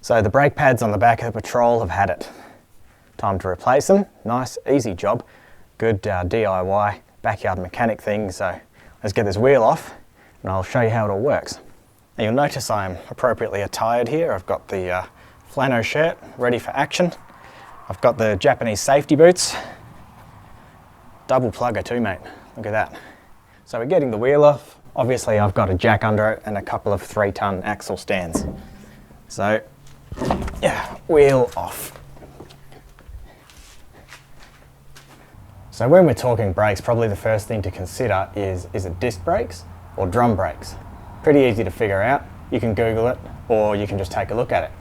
So the brake pads on the back of the Patrol have had it. Time to replace them. Nice, easy job. Good DIY backyard mechanic thing. So let's get this wheel off and I'll show you how it all works. Now you'll notice I'm appropriately attired here. I've got the flannel shirt ready for action. I've got the Japanese safety boots. Double plugger too, mate. Look at that. So we're getting the wheel off. Obviously I've got a jack under it and a couple of 3-ton axle stands. So yeah, wheel off. So when we're talking brakes, probably the first thing to consider is it disc brakes or drum brakes? Pretty easy to figure out. You can Google it or you can just take a look at it.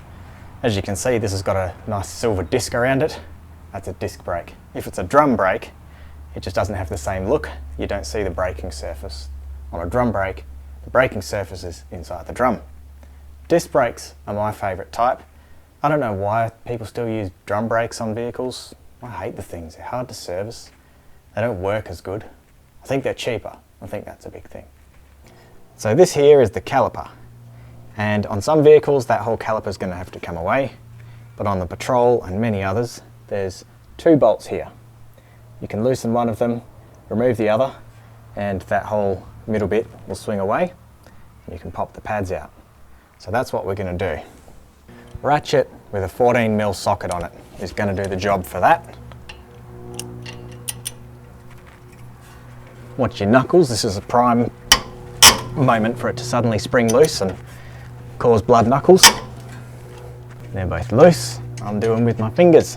As you can see, this has got a nice silver disc around it. That's a disc brake. If it's a drum brake, it just doesn't have the same look. You don't see the braking surface. On a drum brake, the braking surface is inside the drum. Disc brakes are my favourite type. I don't know why people still use drum brakes on vehicles. I hate the things, they're hard to service. They don't work as good. I think they're cheaper. I think that's a big thing. So this here is the caliper. And on some vehicles that whole caliper is going to have to come away. But on the Patrol and many others, there's 2 bolts here. You can loosen one of them, remove the other, and that whole middle bit will swing away. And you can pop the pads out. So that's what we're going to do. Ratchet with a 14mm socket on it is going to do the job for that. Watch your knuckles. This is a prime moment for it to suddenly spring loose and cause blood knuckles. They're both loose. I'm doing with my fingers.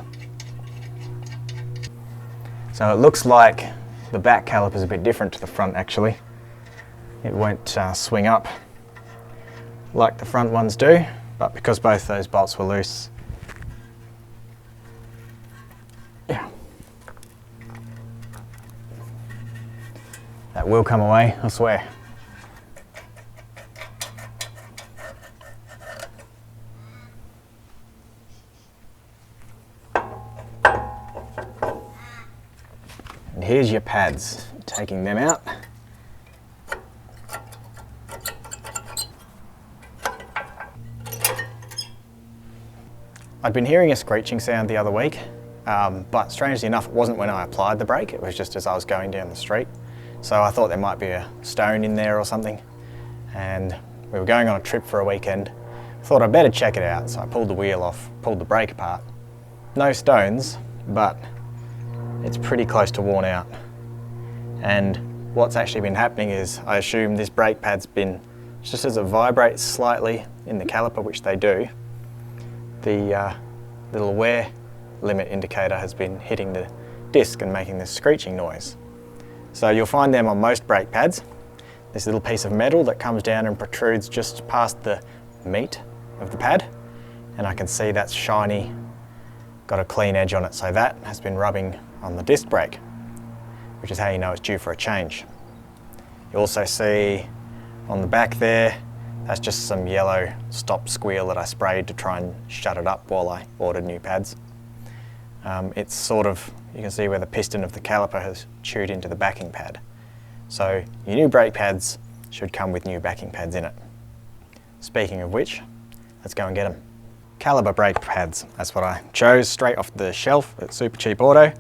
So it looks like the back caliper is a bit different to the front actually. It won't swing up like the front ones do, but because both those bolts were loose, yeah, that will come away, I swear. And here's your pads, taking them out. I'd been hearing a screeching sound the other week, but strangely enough it wasn't when I applied the brake, it was just as I was going down the street. So I thought there might be a stone in there or something, and we were going on a trip for a weekend. Thought I'd better check it out, so I pulled the wheel off, pulled the brake apart. No stones, but it's pretty close to worn out. And what's actually been happening is I assume this brake pad's been, just as it vibrates slightly in the caliper, which they do, the little wear limit indicator has been hitting the disc and making this screeching noise. So you'll find them on most brake pads. This little piece of metal that comes down and protrudes just past the meat of the pad, and I can see that's shiny, got a clean edge on it, so that has been rubbing on the disc brake, which is how you know it's due for a change. You also see on the back there, that's just some yellow stop squeal that I sprayed to try and shut it up while I ordered new pads. It's sort of, you can see where the piston of the caliper has chewed into the backing pad. So your new brake pads should come with new backing pads in it. Speaking of which, let's go and get them. Caliber brake pads, that's what I chose straight off the shelf at Super Cheap Auto,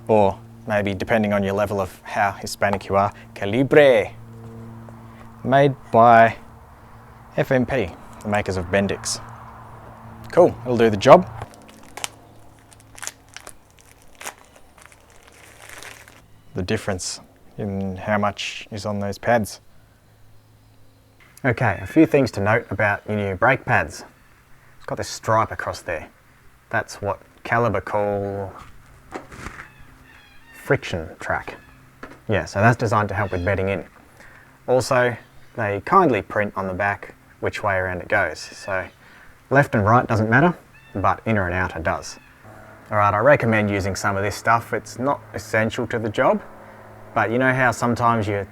or maybe depending on your level of how Hispanic you are, Calibre. Made by FMP, the makers of Bendix. Cool, it'll do the job. The difference in how much is on those pads. Okay, a few things to note about your new brake pads. It's got this stripe across there. That's what Caliber call friction track. Yeah, so that's designed to help with bedding in. Also, they kindly print on the back which way around it goes. So left and right doesn't matter, but inner and outer does. Alright, I recommend using some of this stuff. It's not essential to the job, but you know how sometimes your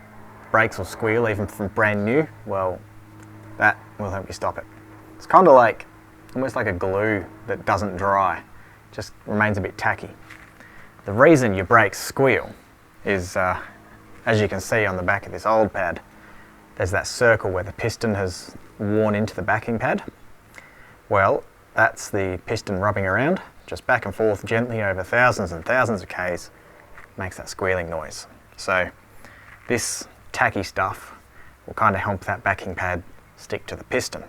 brakes will squeal even from brand new? Well, that will help you stop it. It's kind of like, almost like a glue that doesn't dry, just remains a bit tacky. The reason your brakes squeal is, as you can see on the back of this old pad, there's that circle where the piston has worn into the backing pad. Well, that's the piston rubbing around, just back and forth gently over thousands and thousands of Ks, makes that squealing noise. So this tacky stuff will kind of help that backing pad stick to the piston.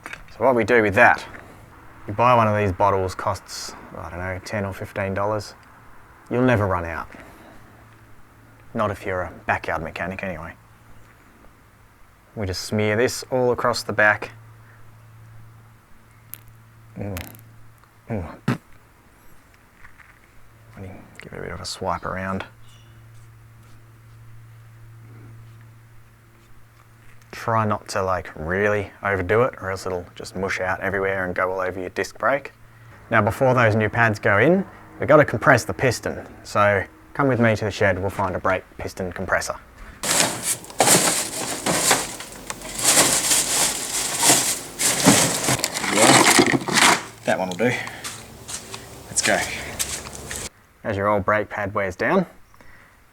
So what we do with that, you buy one of these bottles, costs, I don't know, $10 or $15. You'll never run out. Not if you're a backyard mechanic anyway. We just smear this all across the back. Give it a bit of a swipe around. Try not to like really overdo it, or else it'll just mush out everywhere and go all over your disc brake. Now before those new pads go in, we've got to compress the piston. So come with me to the shed, we'll find a brake piston compressor. That one will do. Let's go. As your old brake pad wears down,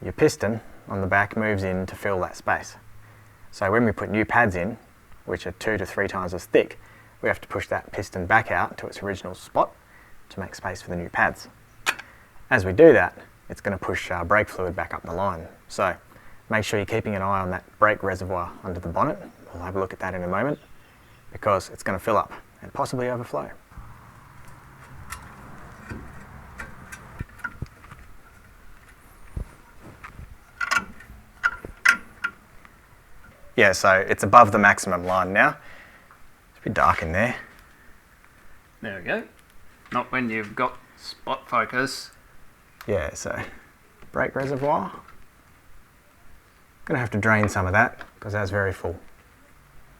your piston on the back moves in to fill that space. So when we put new pads in, which are 2 to 3 times as thick, we have to push that piston back out to its original spot to make space for the new pads. As we do that, it's going to push brake fluid back up the line. So make sure you're keeping an eye on that brake reservoir under the bonnet. We'll have a look at that in a moment, because it's going to fill up and possibly overflow. Yeah, so it's above the maximum line now. It's a bit dark in there. There we go. Not when you've got spot focus. Yeah, so brake reservoir. Gonna have to drain some of that because that's very full.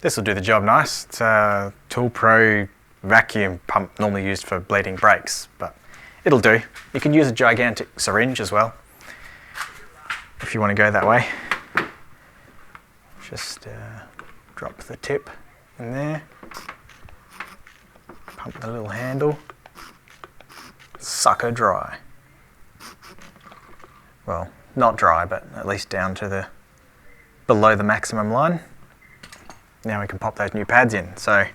This will do the job nice. It's a Tool Pro vacuum pump normally used for bleeding brakes, but it'll do. You can use a gigantic syringe as well if you want to go that way. Just drop the tip in there, pump the little handle, sucker dry. Well, not dry, but at least down to the below the maximum line. Now we can pop those new pads in. So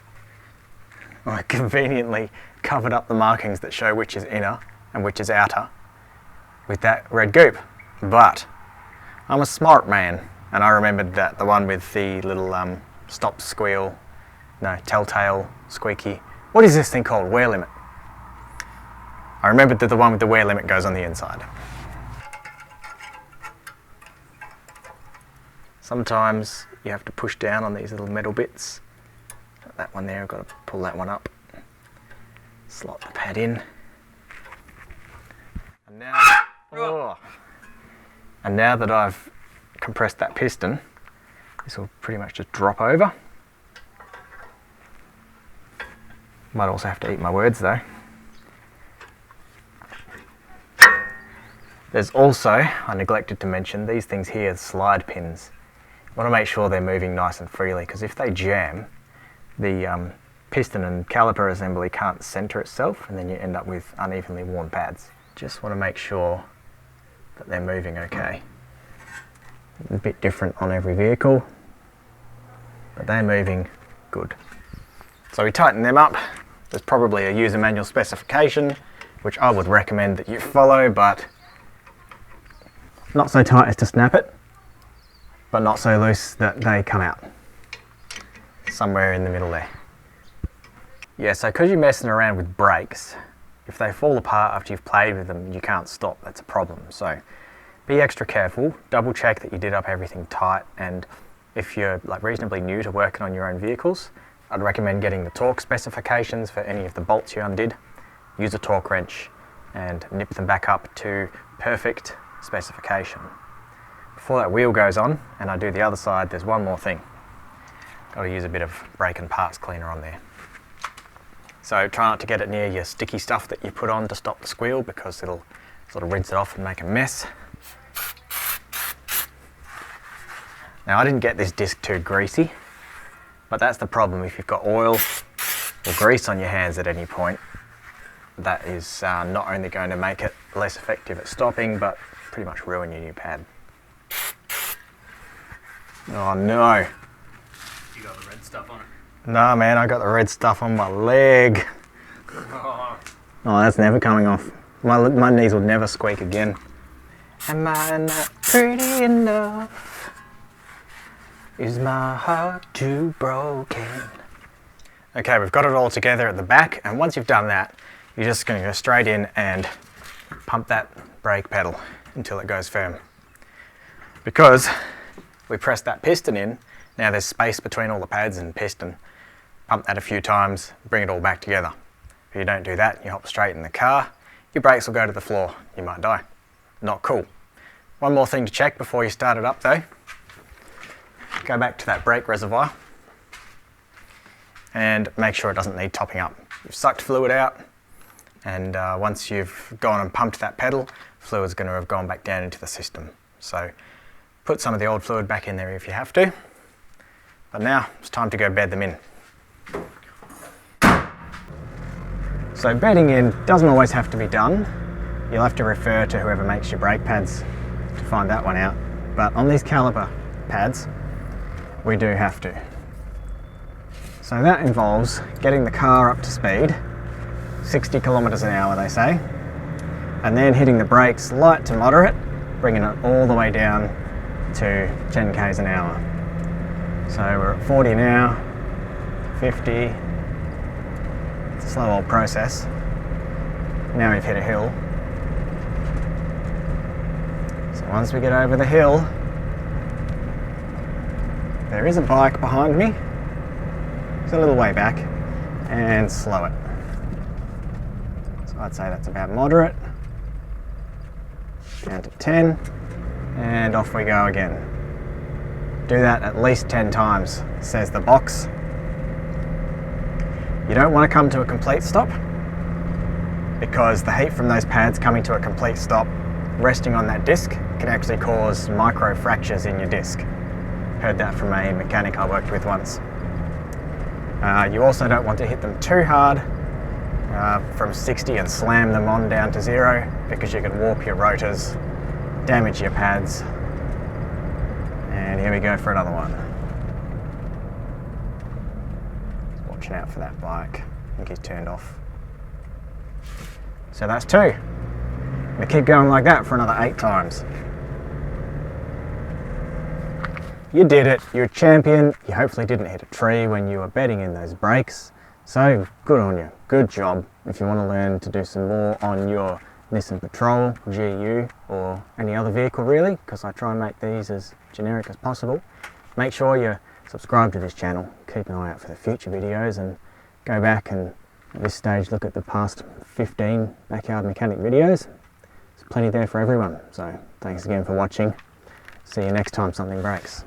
I conveniently covered up the markings that show which is inner and which is outer with that red goop. But I'm a smart man, and I remembered that the one with the little stop squeal, no, telltale squeaky, what is this thing called? Wear limit. I remembered that the one with the wear limit goes on the inside. Sometimes you have to push down on these little metal bits. That one there, I've got to pull that one up. Slot the pad in. And now, and now that I've compressed that piston, this will pretty much just drop over. Might also have to eat my words though. There's also, I neglected to mention, these things here, slide pins. You want to make sure they're moving nice and freely, because if they jam, the piston and caliper assembly can't center itself, and then you end up with unevenly worn pads. Just want to make sure that they're moving okay. A bit different on every vehicle, but they're moving good. So we tighten them up. There's probably a user manual specification, which I would recommend that you follow, but not so tight as to snap it, but not so loose that they come out. Somewhere in the middle there. Yeah, so because you're messing around with brakes, if they fall apart after you've played with them, you can't stop. That's a problem. So be extra careful, double check that you did up everything tight, and if you're like reasonably new to working on your own vehicles, I'd recommend getting the torque specifications for any of the bolts you undid. Use a torque wrench and nip them back up to perfect specification. Before that wheel goes on and I do the other side, there's one more thing. Got to use a bit of brake and parts cleaner on there. So try not to get it near your sticky stuff that you put on to stop the squeal, because it'll sort of rinse it off and make a mess. Now I didn't get this disc too greasy, but that's the problem. If you've got oil or grease on your hands at any point, that is not only going to make it less effective at stopping, but pretty much ruin your new pad. Oh no. You got the red stuff on it. Nah, man, I got the red stuff on my leg. Oh, that's never coming off. My knees will never squeak again. Am I not pretty enough? Is my heart too broken? Okay, we've got it all together at the back, and once you've done that, you're just going to go straight in and pump that brake pedal until it goes firm. Because we pressed that piston in, now there's space between all the pads and piston. Pump that a few times, bring it all back together. If you don't do that, you hop straight in the car, your brakes will go to the floor, you might die. Not cool. One more thing to check before you start it up though. Go back to that brake reservoir and make sure it doesn't need topping up. You've sucked fluid out, and once you've gone and pumped that pedal, fluid's going to have gone back down into the system. So put some of the old fluid back in there if you have to. But now it's time to go bed them in. So bedding in doesn't always have to be done. You'll have to refer to whoever makes your brake pads to find that one out. But on these caliper pads, we do have to. So that involves getting the car up to speed, 60 kilometers an hour they say, and then hitting the brakes light to moderate, bringing it all the way down to 10 k's an hour. So we're at 40 now, 50. It's a slow old process. Now we've hit a hill. So once we get over the hill, there is a bike behind me. It's a little way back, and slow it. So I'd say that's about moderate. Down to 10, and off we go again. Do that at least 10 times, says the box. You don't want to come to a complete stop, because the heat from those pads coming to a complete stop, resting on that disc, can actually cause micro fractures in your disc. Heard that from a mechanic I worked with once. You also don't want to hit them too hard from 60 and slam them on down to 0, because you can warp your rotors, damage your pads. And here we go for another one. Watching out for that bike. I think he's turned off. So that's 2. We keep going like that for another 8 times. You did it, you're a champion. You hopefully didn't hit a tree when you were bedding in those brakes. So good on you, good job. If you want to learn to do some more on your Nissan Patrol, GU, or any other vehicle really, because I try and make these as generic as possible, make sure you subscribe to this channel, keep an eye out for the future videos, and go back and at this stage look at the past 15 backyard mechanic videos. There's plenty there for everyone. So thanks again for watching. See you next time something breaks.